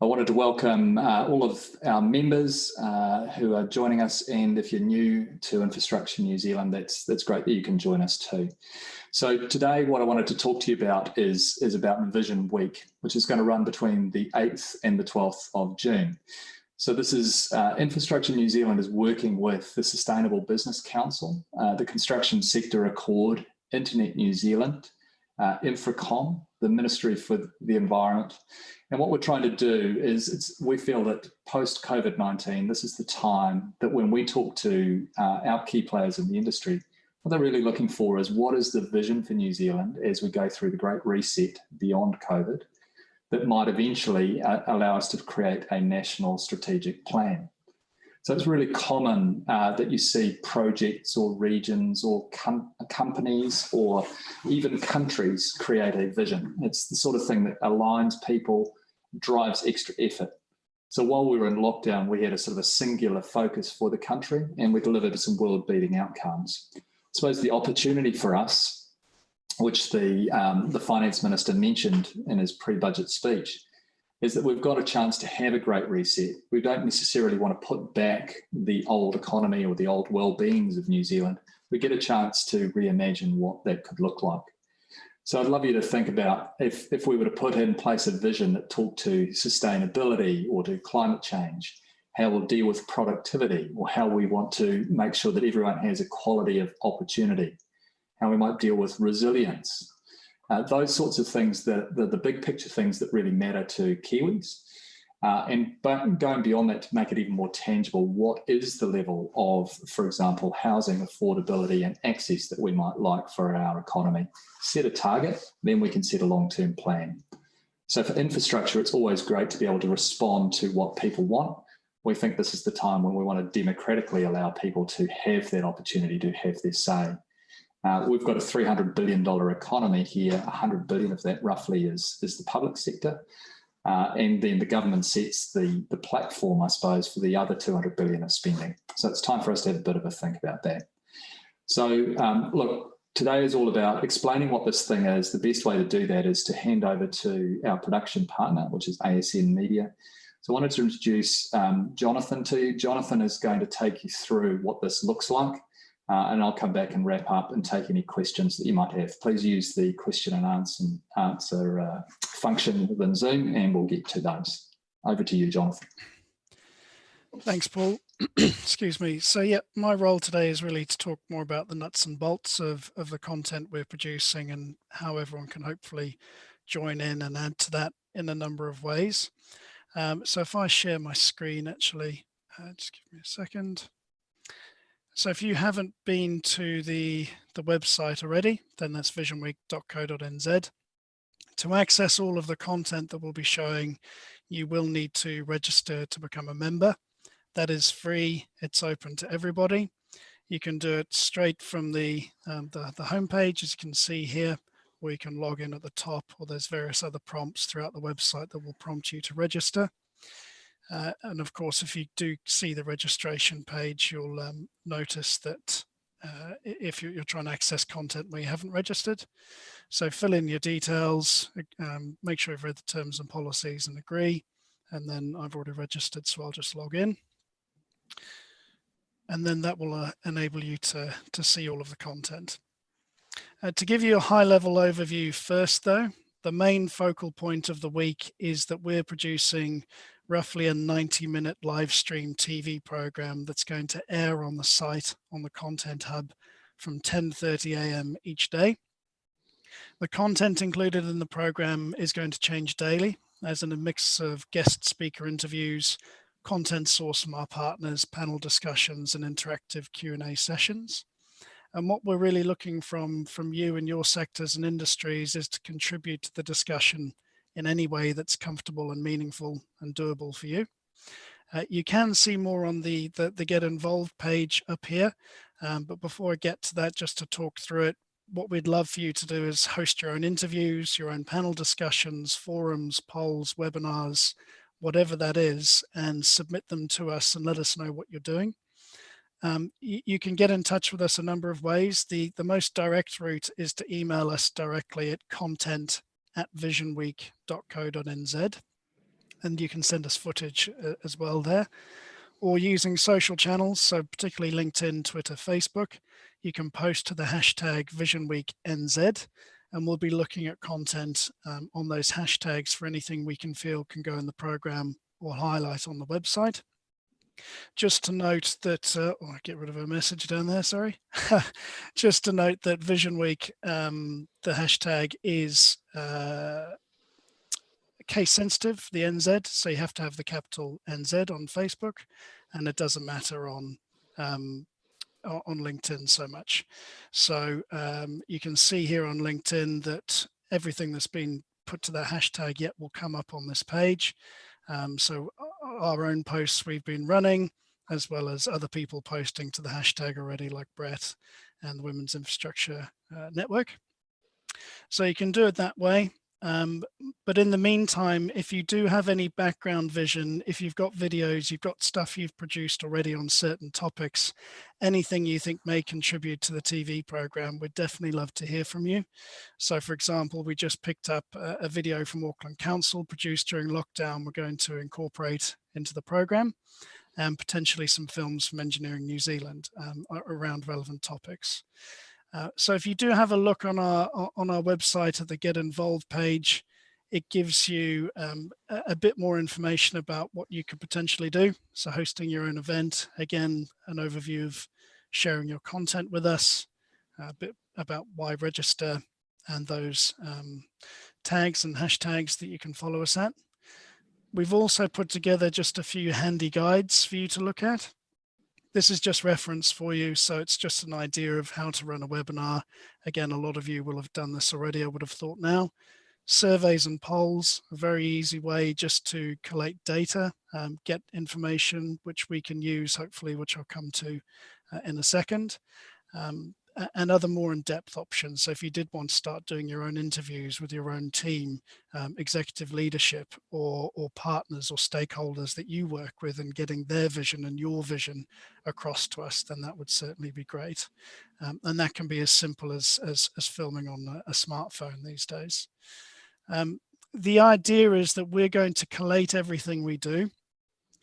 I wanted to welcome all of our members who are joining us, and if you're new to Infrastructure New Zealand, that's great that you can join us too. So today what I wanted to talk to you about is about Vision Week, which is going to run between the 8th and the 12th of June. So this is Infrastructure New Zealand is working with the Sustainable Business Council, the Construction Sector Accord, Internet New Zealand, Infracom, the Ministry for the Environment. And what we're trying to do is we feel that post-COVID-19, this is the time that when we talk to our key players in the industry, what they're really looking for is what is the vision for New Zealand as we go through the Great Reset beyond COVID that might eventually allow us to create a national strategic plan. So it's really common that you see projects or regions or companies or even countries create a vision. It's the sort of thing that aligns people, drives extra effort. So while we were in lockdown, we had a sort of a singular focus for the country and we delivered some world-beating outcomes. I suppose the opportunity for us, which the Finance Minister mentioned in his pre-budget speech, is that we've got a chance to have a great reset. We don't necessarily want to put back the old economy or the old well-beings of New Zealand. We get a chance to reimagine what that could look like. So I'd love you to think about if we were to put in place a vision that talked to sustainability or to climate change, how we'll deal with productivity, or how we want to make sure that everyone has equality of opportunity, how we might deal with resilience. Those sorts of things, the big picture things that really matter to Kiwis. But going beyond that to make it even more tangible, what is the level of, for example, housing affordability and access that we might like for our economy? Set a target, then we can set a long-term plan. So for infrastructure, it's always great to be able to respond to what people want. We think this is the time when we want to democratically allow people to have that opportunity to have their say. We've got a $300 billion economy here. 100 billion of that roughly is the public sector. And then the government sets the platform, I suppose, for the other 200 billion of spending. So it's time for us to have a bit of a think about that. So look, today is all about explaining what this thing is. The best way to do that is to hand over to our production partner, which is ASN Media. So I wanted to introduce Jonathan to you. Jonathan is going to take you through what this looks like. And I'll come back and wrap up and take any questions that you might have. Please use the question and answer function within Zoom and we'll get to those. Over to you, Jonathan. Thanks, Paul. Excuse me. So yeah, my role today is really to talk more about the nuts and bolts of the content we're producing and how everyone can hopefully join in and add to that in a number of ways. So if I share my screen, actually, just give me a second. So if you haven't been to the website already, then that's visionweek.co.nz. To access all of the content that we'll be showing, you will need to register to become a member. That is free. It's open to everybody. You can do it straight from the homepage, as you can see here, or you can log in at the top, or there's various other prompts throughout the website that will prompt you to register. And of course, if you do see the registration page, you'll notice that if you're trying to access content where you haven't registered. So fill in your details, make sure you've read the terms and policies and agree. And then I've already registered, so I'll just log in. And then that will enable you to see all of the content. To give you a high-level overview first, though, the main focal point of the week is that we're producing roughly a 90-minute live stream TV program that's going to air on the site on the Content Hub from 10:30 a.m. each day. The content included in the program is going to change daily, as in a mix of guest speaker interviews, content sourced from our partners, panel discussions, and interactive Q&A sessions. And what we're really looking from you and your sectors and industries is to contribute to the discussion in any way that's comfortable and meaningful and doable for you. You can see more on the Get Involved page up here. But before I get to that, just to talk through it, what we'd love for you to do is host your own interviews, your own panel discussions, forums, polls, webinars, whatever that is, and submit them to us and let us know what you're doing. You can get in touch with us a number of ways. The most direct route is to email us directly at content@visionweek.co.nz. and you can send us footage as well there. Or using social channels, so particularly LinkedIn, Twitter, Facebook, you can post to the hashtag Visionweek NZ, and we'll be looking at content on those hashtags for anything we can feel can go in the program or highlight on the website. Just to note that, oh, I get rid of a message down there, sorry. Just to note that Vision Week, the hashtag is case sensitive, the NZ, so you have to have the capital NZ on Facebook, and it doesn't matter on LinkedIn so much. So you can see here on LinkedIn that everything that's been put to that hashtag yet will come up on this page. So our own posts we've been running, as well as other people posting to the hashtag already, like Brett and the Women's Infrastructure Network. So you can do it that way. But in the meantime, if you do have any background vision, if you've got videos, you've got stuff you've produced already on certain topics, anything you think may contribute to the TV program, we'd definitely love to hear from you. So for example, we just picked up a video from Auckland Council produced during lockdown. We're going to incorporate into the program, and potentially some films from Engineering New Zealand around relevant topics. So if you do have a look on our website at the Get Involved page, it gives you a bit more information about what you could potentially do. So hosting your own event, again, an overview of sharing your content with us, a bit about why register, and those tags and hashtags that you can follow us at. We've also put together just a few handy guides for you to look at. This is just reference for you, so it's just an idea of how to run a webinar. Again, a lot of you will have done this already, I would have thought now. Surveys and polls, a very easy way just to collate data, get information which we can use, hopefully, which I'll come to in a second. And other more in-depth options. So if you did want to start doing your own interviews with your own team, executive leadership, or partners or stakeholders that you work with, and getting their vision and your vision across to us, then that would certainly be great. And that can be as simple as filming on a smartphone these days. The idea is that we're going to collate everything we do.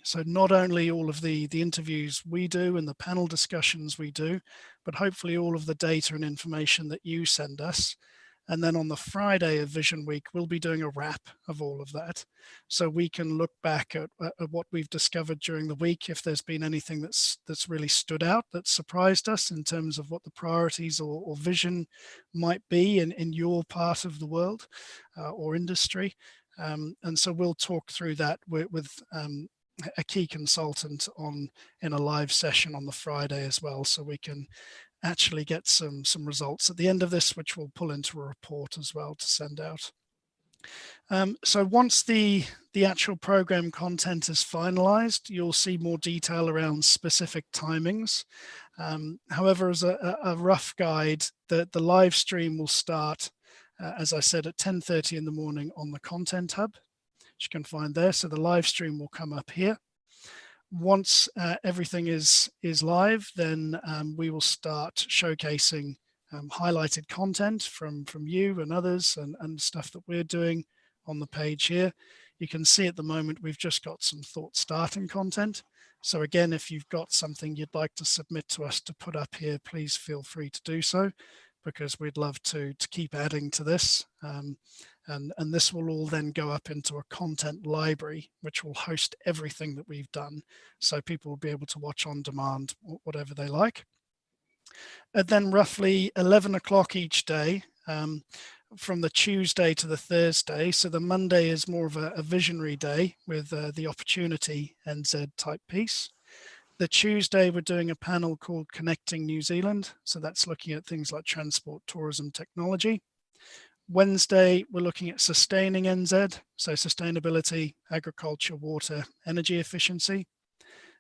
So not only all of the interviews we do and the panel discussions we do, but hopefully all of the data and information that you send us. And then on the Friday of Vision Week, we'll be doing a wrap of all of that. So we can look back at what we've discovered during the week, if there's been anything that's really stood out, that surprised us in terms of what the priorities or vision might be in your part of the world or industry. And so we'll talk through that with a key consultant in a live session on the Friday as well, so we can actually get some results at the end of this, which we'll pull into a report as well to send out. So once the actual program content is finalized, you'll see more detail around specific timings. However, as a rough guide, the live stream will start, as I said, at 10:30 in the morning on the Content Hub, which you can find there. So the live stream will come up here. Once everything is live, then we will start showcasing highlighted content from you and others, and stuff that we're doing on the page here. You can see at the moment we've just got some thought starting content. So again, if you've got something you'd like to submit to us to put up here, please feel free to do so, because we'd love to keep adding to this. And this will all then go up into a content library, which will host everything that we've done. So people will be able to watch on demand, whatever they like. And then roughly 11 o'clock each day, from the Tuesday to the Thursday. So the Monday is more of a visionary day with the Opportunity NZ type piece. The Tuesday, we're doing a panel called Connecting New Zealand. So that's looking at things like transport, tourism, technology. Wednesday, we're looking at Sustaining NZ, so sustainability, agriculture, water, energy efficiency.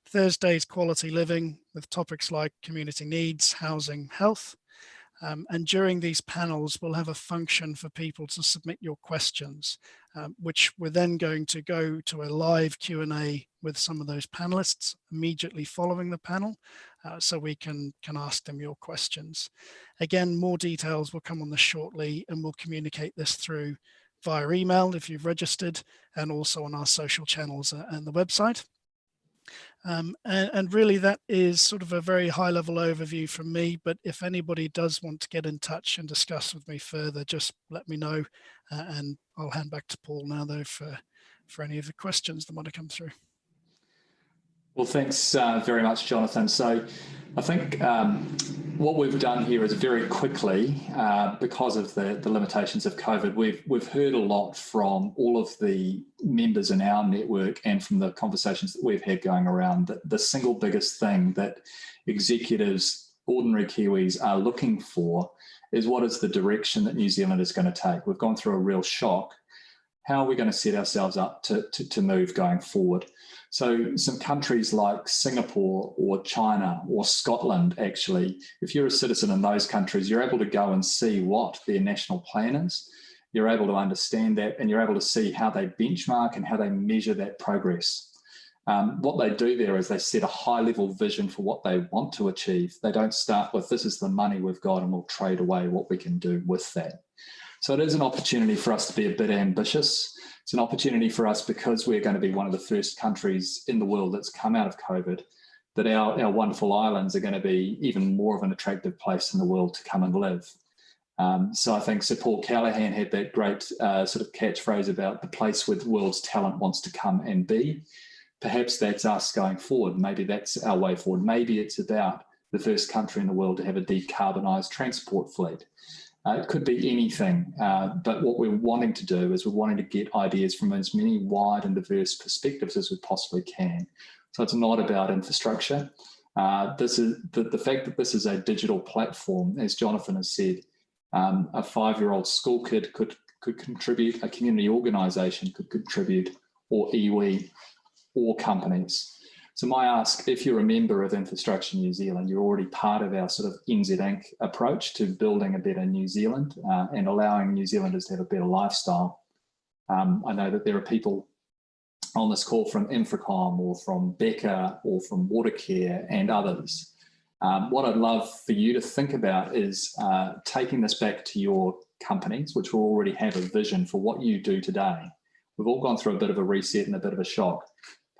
Thursday is Quality Living, with topics like community needs, housing, health. And during these panels, we'll have a function for people to submit your questions, which we're then going to go to a live Q&A with some of those panelists immediately following the panel, so we can ask them your questions. Again, more details will come on this shortly, and we'll communicate this through via email if you've registered, and also on our social channels and the website. And really that is sort of a very high level overview from me, but if anybody does want to get in touch and discuss with me further, just let me know, and I'll hand back to Paul now though for any of the questions that might have come through. Well, thanks very much, Jonathan. So I think what we've done here is very quickly, because of the limitations of COVID, we've heard a lot from all of the members in our network and from the conversations that we've had going around that the single biggest thing that executives, ordinary Kiwis, are looking for is what is the direction that New Zealand is going to take. We've gone through a real shock. How are we going to set ourselves up to move going forward? So some countries like Singapore or China or Scotland, actually, if you're a citizen in those countries, you're able to go and see what their national plan is. You're able to understand that, and you're able to see how they benchmark and how they measure that progress. What they do there is they set a high-level vision for what they want to achieve. They don't start with, this is the money we've got and we'll trade away what we can do with that. So it is an opportunity for us to be a bit ambitious. It's an opportunity for us, because we're going to be one of the first countries in the world that's come out of COVID, that our wonderful islands are going to be even more of an attractive place in the world to come and live. So I think Sir Paul Callaghan had that great sort of catchphrase about the place where the world's talent wants to come and be. Perhaps that's us going forward. Maybe that's our way forward. Maybe it's about the first country in the world to have a decarbonised transport fleet. It could be anything, but what we're wanting to do is we're wanting to get ideas from as many wide and diverse perspectives as we possibly can. So it's not about infrastructure. This is the fact that this is a digital platform, as Jonathan has said. A 5-year-old school kid could contribute, a community organisation could contribute, or iwi, or companies. So my ask, if you're a member of Infrastructure New Zealand, you're already part of our sort of NZ Inc. approach to building a better New Zealand and allowing New Zealanders to have a better lifestyle. I know that there are people on this call from Infracom or from Becca or from Watercare and others. What I'd love for you to think about is taking this back to your companies, which will already have a vision for what you do today. We've all gone through a bit of a reset and a bit of a shock.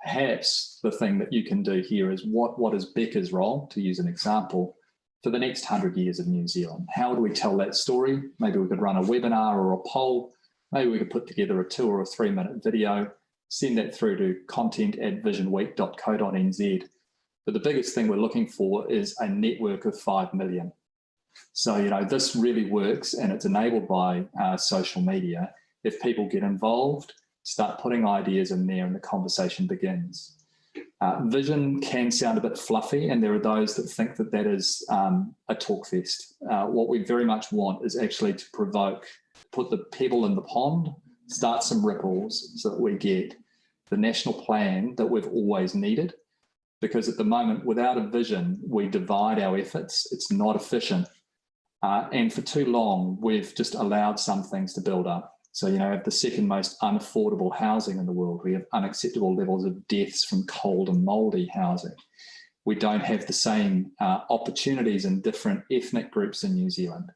Perhaps the thing that you can do here is what is Becca's role, to use an example, for the next 100 years of New Zealand? How do we tell that story? Maybe we could run a webinar or a poll. Maybe we could put together a 2 or a 3-minute video, send that through to content@visionweek.co.nz. But the biggest thing we're looking for is a network of 5 million. So, you know, this really works, and it's enabled by social media. If people get involved, start putting ideas in there, and the conversation begins. Vision can sound a bit fluffy, and there are those that think that that is a talk fest. What we very much want is actually to provoke, put the pebble in the pond, start some ripples so that we get the national plan that we've always needed. Because at the moment, without a vision, we divide our efforts. It's not efficient. And for too long, we've just allowed some things to build up. So, you know, we have the second most unaffordable housing in the world. We have unacceptable levels of deaths from cold and mouldy housing. We don't have the same opportunities in different ethnic groups in New Zealand.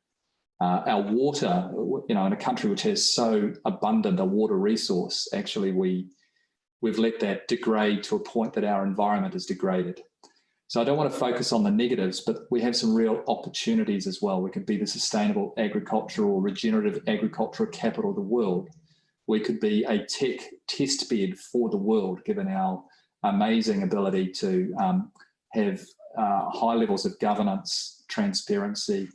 Our water, you know, in a country which has so abundant a water resource, actually we've let that degrade to a point that our environment is degraded. So I don't want to focus on the negatives, but we have some real opportunities as well. We could be the sustainable agricultural, regenerative agricultural capital of the world. We could be a tech test bed for the world, given our amazing ability to have high levels of governance, transparency,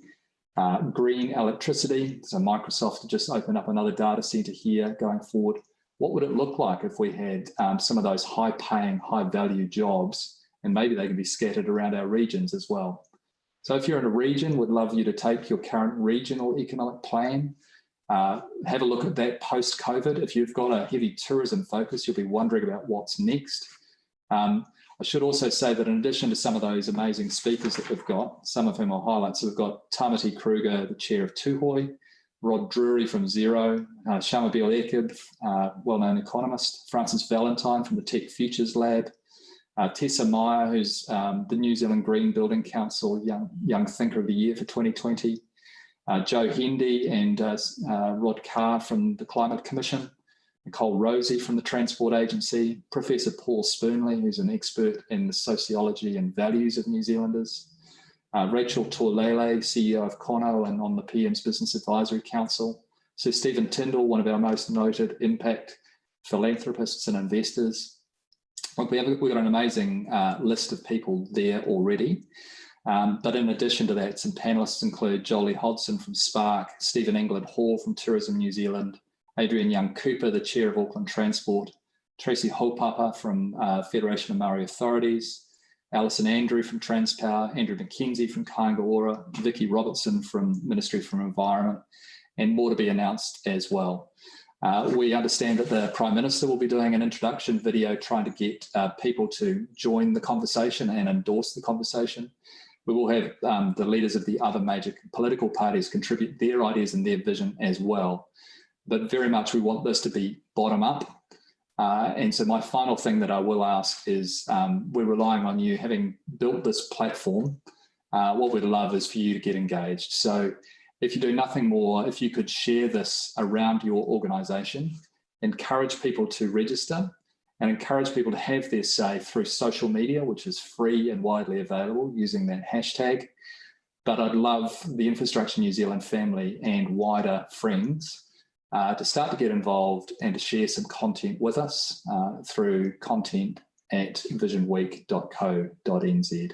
green electricity. So Microsoft just opened up another data center here going forward. What would it look like if we had some of those high-paying, high-value jobs, and maybe they can be scattered around our regions as well? So if you're in a region, we'd love you to take your current regional economic plan, have a look at that post-COVID. If you've got a heavy tourism focus, you'll be wondering about what's next. I should also say that in addition to some of those amazing speakers that we've got, some of whom I'll highlight, so we've got Tamati Kruger, the chair of Tuhoi, Rod Drury from Xero, Shamabeel Ekib, well-known economist, Francis Valentine from the Tech Futures Lab, Tessa Meyer, who's the New Zealand Green Building Council Young Thinker of the Year for 2020, Joe Hendy and Rod Carr from the Climate Commission, Nicole Rosie from the Transport Agency, Professor Paul Spoonley, who's an expert in the sociology and values of New Zealanders, Rachel Torlele, CEO of Kono and on the PM's Business Advisory Council, Sir Stephen Tyndall, one of our most noted impact philanthropists and investors. Look, we've got an amazing list of people there already. But in addition to that, some panellists include Jolie Hodson from Spark, Stephen England Hall from Tourism New Zealand, Adrian Young-Cooper, the Chair of Auckland Transport, Tracy Hopapa from Federation of Maori Authorities, Alison Andrew from Transpower, Andrew McKenzie from Kāinga Ora, Vicky Robertson from Ministry for Environment, and more to be announced as well. We understand that the Prime Minister will be doing an introduction video trying to get people to join the conversation and endorse the conversation. We will have the leaders of the other major political parties contribute their ideas and their vision as well. But very much we want this to be bottom up. And so my final thing that I will ask is we're relying on you, having built this platform, what we'd love is for you to get engaged. So if you do nothing more, if you could share this around your organisation, encourage people to register and encourage people to have their say through social media, which is free and widely available using that hashtag. But I'd love the Infrastructure New Zealand family and wider friends to start to get involved and to share some content with us through content at visionweek.co.nz.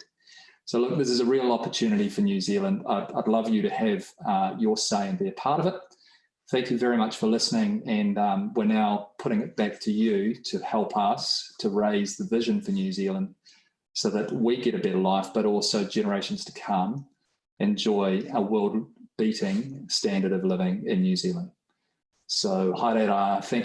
So look, this is a real opportunity for New Zealand. I'd love you to have your say and be a part of it. Thank you very much for listening, and we're now putting it back to you to help us to raise the vision for New Zealand so that we get a better life, but also generations to come enjoy a world-beating standard of living in New Zealand. So, haere rā, thank